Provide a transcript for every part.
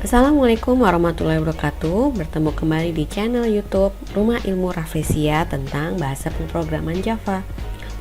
Assalamualaikum warahmatullahi wabarakatuh. Bertemu kembali di channel YouTube Rumah Ilmu Rafflesia tentang bahasa pemrograman Java.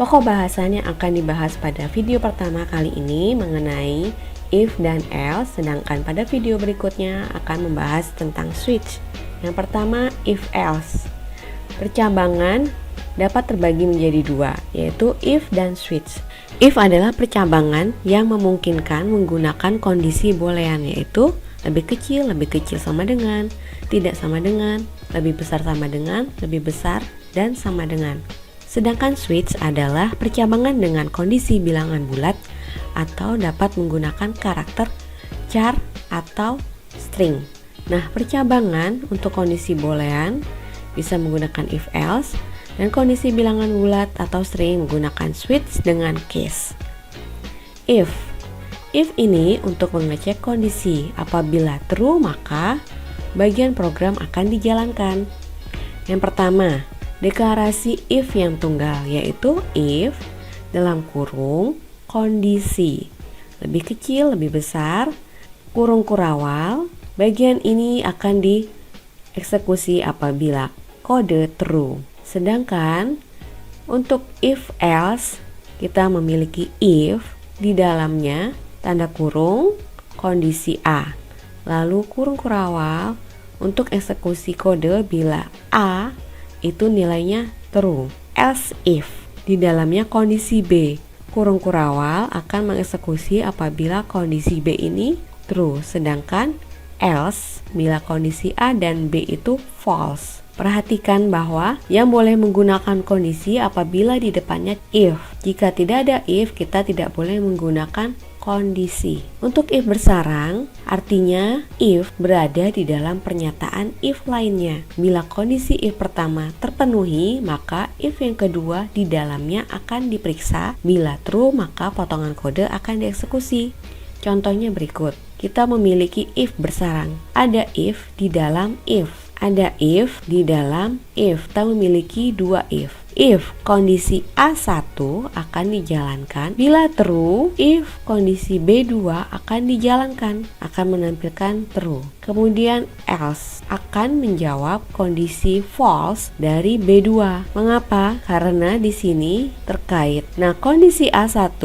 Pokok bahasannya akan dibahas pada video pertama kali ini mengenai if dan else, sedangkan pada video berikutnya akan membahas tentang switch. Yang pertama, if else. Percabangan dapat terbagi menjadi dua, yaitu if dan switch. If adalah percabangan yang memungkinkan menggunakan kondisi boolean, yaitu lebih kecil sama dengan, tidak sama dengan, lebih besar sama dengan, lebih besar, dan sama dengan. Sedangkan switch adalah percabangan dengan kondisi bilangan bulat atau dapat menggunakan karakter char atau string. Nah, percabangan untuk kondisi boolean bisa menggunakan if else, dan kondisi bilangan bulat atau string menggunakan switch dengan case. If ini untuk mengecek kondisi. Apabila true, maka bagian program akan dijalankan. Yang pertama, deklarasi if yang tunggal, yaitu if dalam kurung kondisi lebih kecil, lebih besar, kurung kurawal. Bagian ini akan dieksekusi apabila kode true. Sedangkan untuk if else, kita memiliki if di dalamnya tanda kurung kondisi A, lalu kurung kurawal untuk eksekusi kode bila A itu nilainya true. Else if di dalamnya kondisi B, kurung kurawal akan mengeksekusi apabila kondisi B ini true, sedangkan else bila kondisi A dan B itu false. Perhatikan bahwa yang boleh menggunakan kondisi apabila di depannya if. Jika tidak ada if, kita tidak boleh menggunakan kondisi. Untuk if bersarang, artinya if berada di dalam pernyataan if lainnya. Bila kondisi if pertama terpenuhi, maka if yang kedua di dalamnya akan diperiksa. Bila true, maka potongan kode akan dieksekusi. Contohnya berikut. Kita memiliki if bersarang. Ada if di dalam if. Ada if di dalam if. Kita memiliki dua if. If kondisi A1 akan dijalankan, bila true, if kondisi B2 akan dijalankan, akan menampilkan true. Kemudian else akan menjawab kondisi false dari B2. Mengapa? Karena di sini terkait. Nah, kondisi A1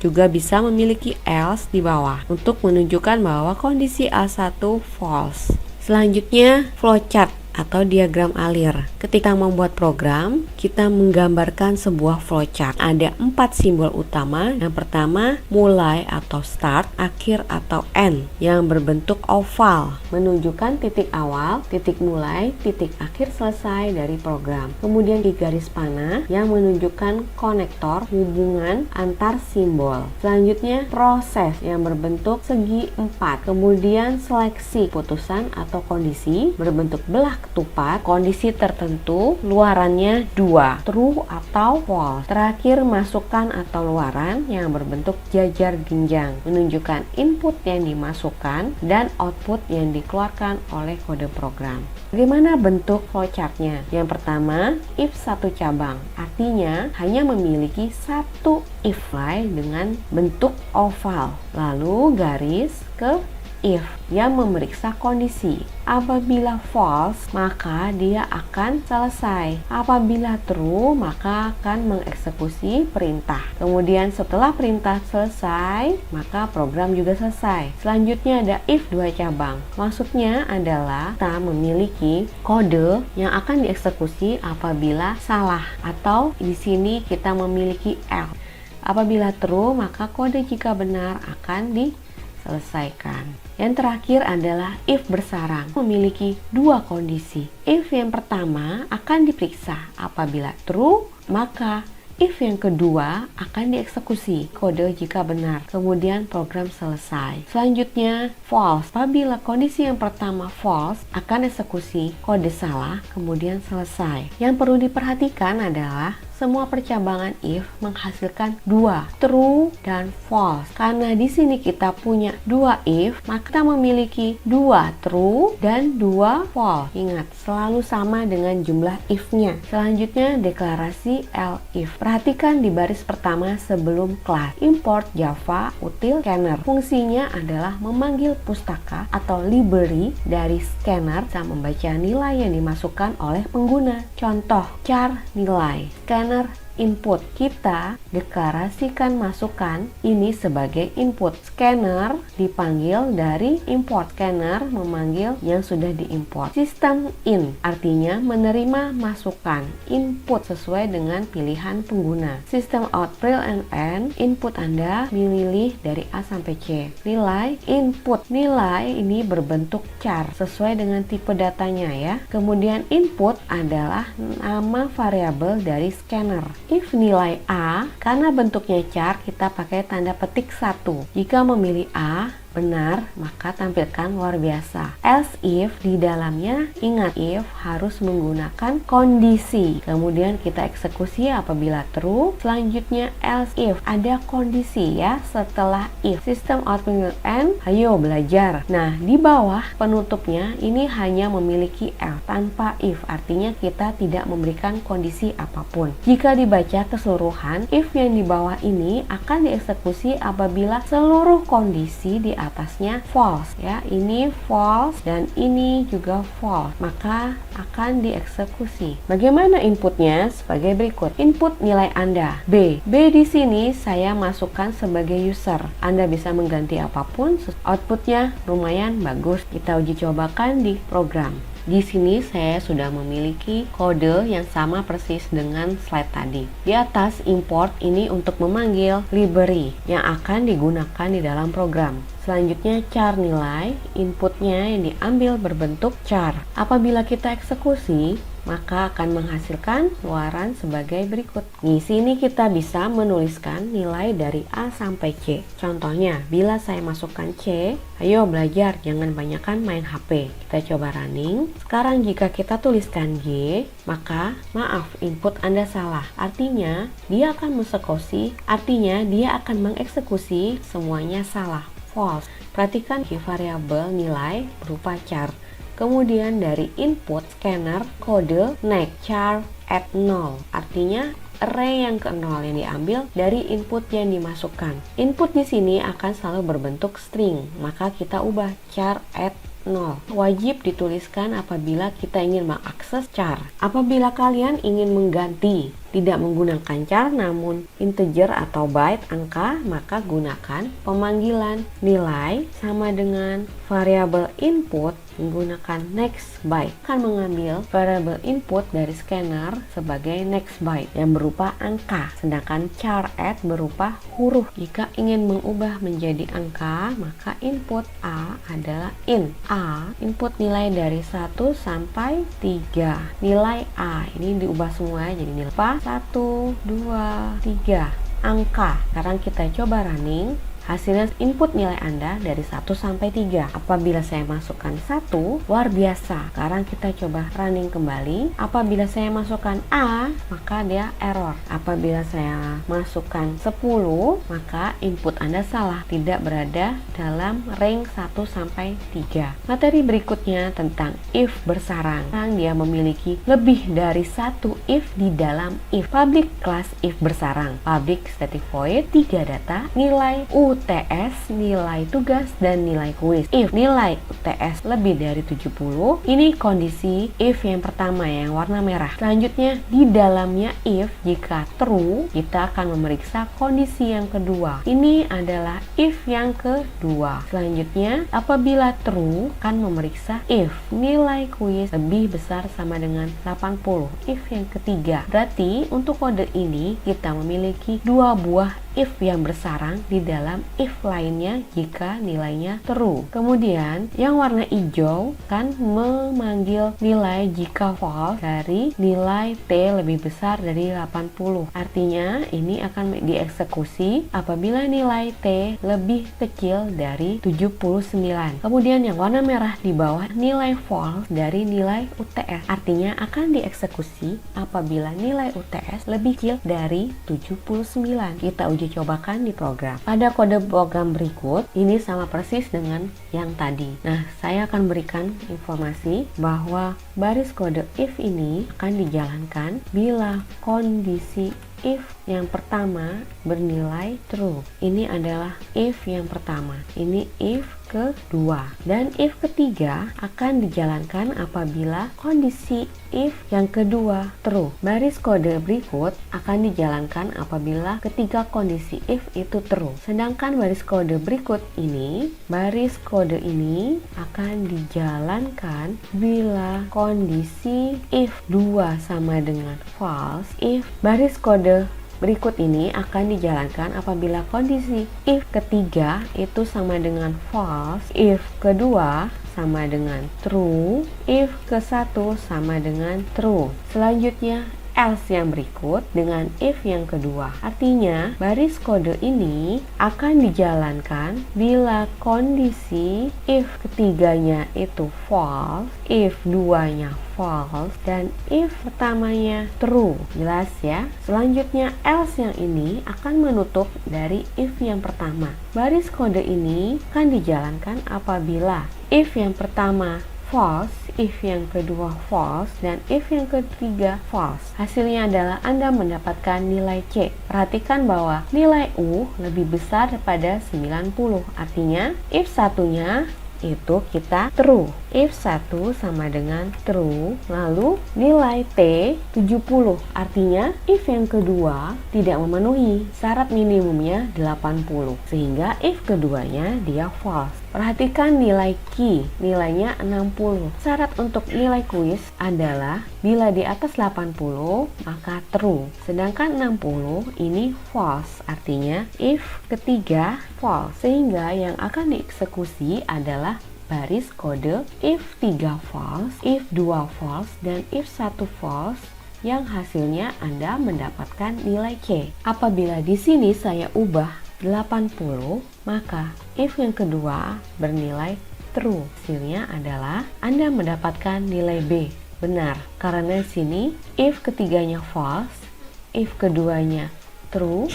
juga bisa memiliki else di bawah untuk menunjukkan bahwa kondisi A1 false. Selanjutnya, flowchart atau diagram alir. Ketika membuat program, kita menggambarkan sebuah flowchart. Ada 4 simbol utama. Yang pertama, mulai atau start, akhir atau end, yang berbentuk oval, menunjukkan titik awal, titik mulai, titik akhir selesai dari program. Kemudian di garis panah yang menunjukkan konektor, hubungan antar simbol. Selanjutnya, proses yang berbentuk segi 4. Kemudian seleksi putusan atau kondisi berbentuk belah ketupat, kondisi tertentu, luarannya 2, true atau false. Terakhir, masukkan atau luaran yang berbentuk jajar genjang, menunjukkan input yang dimasukkan dan output yang dikeluarkan oleh kode program. Bagaimana bentuk flowchartnya? Yang pertama, if satu cabang, artinya hanya memiliki satu if line dengan bentuk oval, lalu garis ke if yang memeriksa kondisi. Apabila false, maka dia akan selesai. Apabila true, maka akan mengeksekusi perintah. Kemudian setelah perintah selesai, maka program juga selesai. Selanjutnya ada if dua cabang. Maksudnya adalah kita memiliki kode yang akan dieksekusi apabila salah, atau di sini kita memiliki else. Apabila true, maka kode jika benar akan diselesaikan. Yang terakhir adalah if bersarang, memiliki dua kondisi. If yang pertama akan diperiksa. Apabila true, maka if yang kedua akan dieksekusi kode jika benar. Kemudian program selesai. Selanjutnya false. Apabila kondisi yang pertama false, akan eksekusi kode salah, kemudian selesai. Yang perlu diperhatikan adalah semua percabangan if menghasilkan dua, true dan false. Karena di sini kita punya dua if, maka kita memiliki dua true dan dua false. Ingat, selalu sama dengan jumlah if-nya. Selanjutnya, deklarasi elif. Perhatikan di baris pertama sebelum kelas. Import Java util scanner. Fungsinya adalah memanggil pustaka atau library dari scanner bisa membaca nilai yang dimasukkan oleh pengguna. Contoh, char nilai. Scanner input. Kita deklarasikan masukan ini sebagai input. Scanner dipanggil dari import. Scanner memanggil yang sudah diimport. Sistem in artinya menerima masukan input sesuai dengan pilihan pengguna. Sistem out pril and end, input Anda memilih dari A sampai C. Nilai input. Nilai ini berbentuk char sesuai dengan tipe datanya ya. Kemudian input adalah nama variabel dari scanner. If nilai A, karena bentuknya char, kita pakai tanda petik 1. Jika memilih A benar, maka tampilkan luar biasa. Else if di dalamnya, ingat if harus menggunakan kondisi. Kemudian kita eksekusi apabila true. Selanjutnya else if ada kondisi ya setelah if. System out end, ayo belajar. Nah, di bawah penutupnya ini hanya memiliki else tanpa if, artinya kita tidak memberikan kondisi apapun. Jika dibaca keseluruhan, if yang di bawah ini akan dieksekusi apabila seluruh kondisi di atasnya false ya. Ini false dan ini juga false, maka akan dieksekusi. Bagaimana inputnya? Sebagai berikut. Input nilai Anda B. B di sini saya masukkan sebagai user. Anda bisa mengganti apapun. Outputnya lumayan bagus. Kita uji cobakan di program. Di sini saya sudah memiliki kode yang sama persis dengan slide tadi. Di atas import ini untuk memanggil library yang akan digunakan di dalam program. Selanjutnya char nilai, inputnya yang diambil berbentuk char. Apabila kita eksekusi, maka akan menghasilkan keluaran sebagai berikut. Di sini kita bisa menuliskan nilai dari A sampai C. Contohnya, bila saya masukkan C, ayo belajar, jangan banyakkan main HP. Kita coba running. Sekarang jika kita tuliskan G, maka maaf, input Anda salah. Artinya, dia akan mengeksekusi, artinya dia akan mengeksekusi semuanya salah. False. Perhatikan variabel nilai berupa char. Kemudian dari input scanner kode next char at 0, artinya array yang ke 0 yang diambil dari input yang dimasukkan. Input di sini akan selalu berbentuk string, maka kita ubah char at 0. Wajib dituliskan apabila kita ingin mengakses char. Apabila kalian ingin mengganti tidak menggunakan char namun integer atau byte angka, maka gunakan pemanggilan nilai sama dengan variabel input menggunakan next byte. Akan mengambil variabel input dari scanner sebagai next byte yang berupa angka, sedangkan char at berupa huruf. Jika ingin mengubah menjadi angka, maka input A adalah int. A input nilai dari 1 sampai 3. Nilai A ini diubah semua jadi nilai 1, 2, 3 angka. Sekarang kita coba running. Hasilnya input nilai Anda dari 1 sampai 3. Apabila saya masukkan 1, luar biasa. Sekarang kita coba running kembali. Apabila saya masukkan A, maka dia error. Apabila saya masukkan 10, maka input Anda salah, tidak berada dalam range 1 sampai 3. Materi berikutnya tentang if bersarang. Dia memiliki lebih dari satu if di dalam if. Public class if bersarang. Public static void, 3 data, nilai UTS, nilai tugas, dan nilai kuis. If nilai UTS lebih dari 70, ini kondisi if yang pertama yang warna merah. Selanjutnya di dalamnya if, jika true, kita akan memeriksa kondisi yang kedua. Ini adalah if yang kedua. Selanjutnya apabila true, akan memeriksa if nilai kuis lebih besar sama dengan 80. If yang ketiga. Berarti untuk kode ini kita memiliki dua buah if yang bersarang di dalam if lainnya jika nilainya true. Kemudian yang warna hijau kan memanggil nilai jika false dari nilai T lebih besar dari 80. Artinya ini akan dieksekusi apabila nilai T lebih kecil dari 79. Kemudian yang warna merah di bawah nilai false dari nilai UTS. Artinya akan dieksekusi apabila nilai UTS lebih kecil dari 79. Kita uji cobakan di program. Pada kode program berikut, ini sama persis dengan yang tadi. Nah, saya akan berikan informasi bahwa baris kode if ini akan dijalankan bila kondisi if yang pertama bernilai true. Ini adalah if yang pertama. Ini if kedua. Dan if ketiga akan dijalankan apabila kondisi if yang kedua true. Baris kode berikut akan dijalankan apabila ketiga kondisi if itu true. Sedangkan baris kode berikut ini, baris kode ini akan dijalankan bila kondisi if 2 sama dengan false. If baris kode berikut ini akan dijalankan apabila kondisi if ketiga itu sama dengan false, if kedua sama dengan true, if ke-1 sama dengan true. Selanjutnya else yang berikut dengan if yang kedua. Artinya baris kode ini akan dijalankan bila kondisi if ketiganya itu false, if duanya false, dan if pertamanya true. Jelas ya? Selanjutnya else yang ini akan menutup dari if yang pertama. Baris kode ini akan dijalankan apabila if yang pertama false, if yang kedua false, dan if yang ketiga false. Hasilnya adalah Anda mendapatkan nilai C. Perhatikan bahwa nilai U lebih besar daripada 90. Artinya if satunya itu kita true. If 1 sama dengan true, lalu nilai T 70. Artinya if yang kedua tidak memenuhi syarat minimumnya 80, sehingga if keduanya dia false. Perhatikan nilai Q, nilainya 60. Syarat untuk nilai kuis adalah bila di atas 80 maka true, sedangkan 60 ini false. Artinya if ketiga false, sehingga yang akan dieksekusi adalah baris kode if 3 false, if 2 false, dan if 1 false, yang hasilnya Anda mendapatkan nilai C. Apabila di sini saya ubah 80, maka if yang kedua bernilai true. Hasilnya adalah Anda mendapatkan nilai B. Benar, karena sini if ketiganya false, if keduanya true,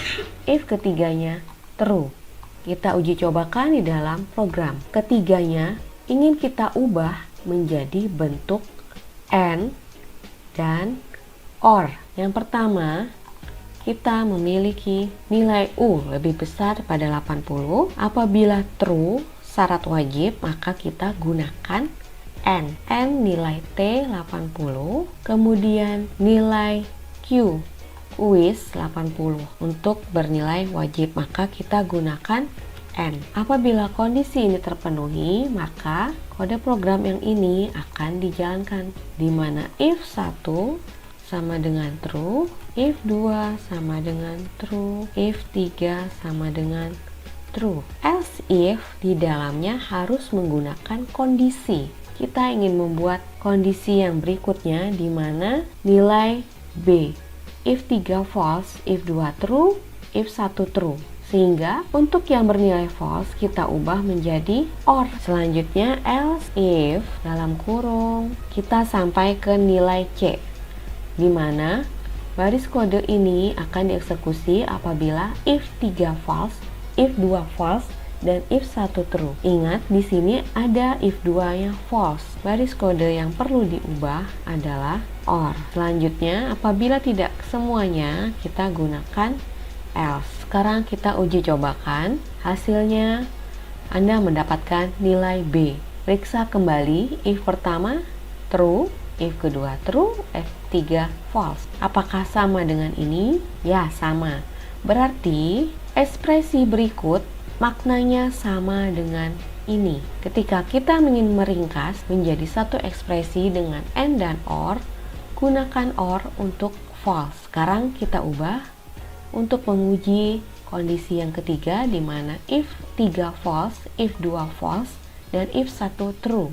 if ketiganya true. Kita uji cobakan di dalam program. Ketiganya ingin kita ubah menjadi bentuk AND dan OR. Yang pertama, kita memiliki nilai U lebih besar pada 80. Apabila true, syarat wajib, maka kita gunakan AND. AND nilai T 80, kemudian nilai Q kuis 80 untuk bernilai wajib, maka kita gunakan AND. Apabila kondisi ini terpenuhi, maka kode program yang ini akan dijalankan, di mana if 1 sama dengan true, if 2 sama dengan true, if 3 sama dengan true. Else if di dalamnya harus menggunakan kondisi. Kita ingin membuat kondisi yang berikutnya, di mana nilai B, if 3 false, if 2 true, if 1 true. Sehingga untuk yang bernilai false kita ubah menjadi OR. Selanjutnya else if dalam kurung kita sampai ke nilai C, di mana baris kode ini akan dieksekusi apabila if 3 false, if 2 false, dan if 1 true. Ingat di sini ada if 2-nya false. Baris kode yang perlu diubah adalah OR. Selanjutnya apabila tidak semuanya kita gunakan else. Sekarang kita uji cobakan. Hasilnya Anda mendapatkan nilai B. Periksa kembali if pertama true, if kedua true, if 3 false. Apakah sama dengan ini? Ya, sama. Berarti ekspresi berikut maknanya sama dengan ini. Ketika kita ingin meringkas menjadi satu ekspresi dengan AND dan OR, gunakan OR untuk false. Sekarang kita ubah untuk menguji kondisi yang ketiga di mana if 3 false, if 2 false, dan if 1 true.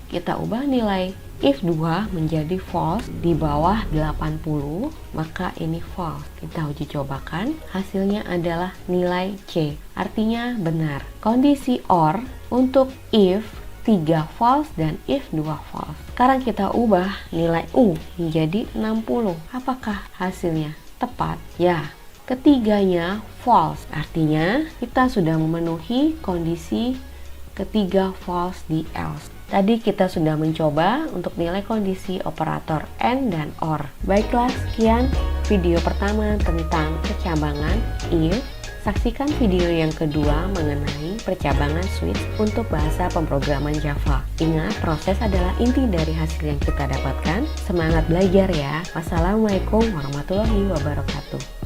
Kita ubah nilai if 2 menjadi false di bawah 80, maka ini false. Kita uji cobakan, hasilnya adalah nilai C, artinya benar. Kondisi OR untuk if 3 false dan if 2 false. Sekarang kita ubah nilai U menjadi 60. Apakah hasilnya tepat? Ya, ketiganya false. Artinya kita sudah memenuhi kondisi ketiga false di else. Tadi kita sudah mencoba untuk nilai kondisi operator AND dan OR. Baiklah, sekian video pertama tentang percabangan if. Saksikan video yang kedua mengenai percabangan switch untuk bahasa pemrograman Java. Ingat, proses adalah inti dari hasil yang kita dapatkan. Semangat belajar ya. Wassalamualaikum warahmatullahi wabarakatuh.